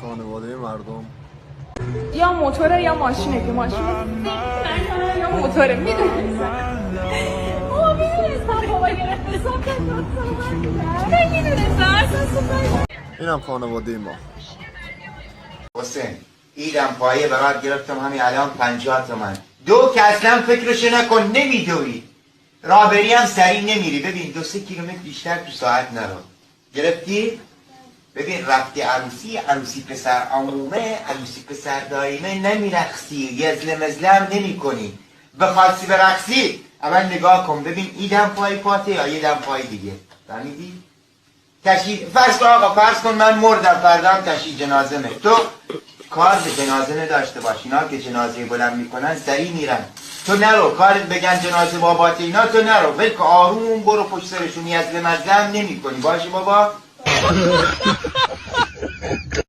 خانواده مردم یا موتوره یا ماشینه که ماشین یا موتوره میدونستم بابا گرفته اینم خانواده ما. حسین ایدم پایه برات گرفتم همین الان 50 تومن. دو که اصلا فکرشو نکن، نمیدوی راه بری هم سریع نمیری. ببین 2-3 کیلومتر بیشتر تو ساعت نرو. گرفتی؟ ببین رفتی عروسی پسر عمومه، عروسی پسر دایمه، نمیرقصی، یزله مزله هم نمی کنی. بخواستی برقصی اول نگاه کن ببین ایدم پای پاته یا یه دم پای دیگه. فهمیدی؟ تشییع فرض کن من مردم، فردا هم تشییع جنازه می. تو کار به جنازه نداشته باش. اینا که جنازه بلند میکنن سریع میرن. تو نرو، کارت بگن جنازه بابات اینا تو نرو، بلکه آروم برو پشت سرشون، یزله مزله هم نمی کنی. باشه بابا؟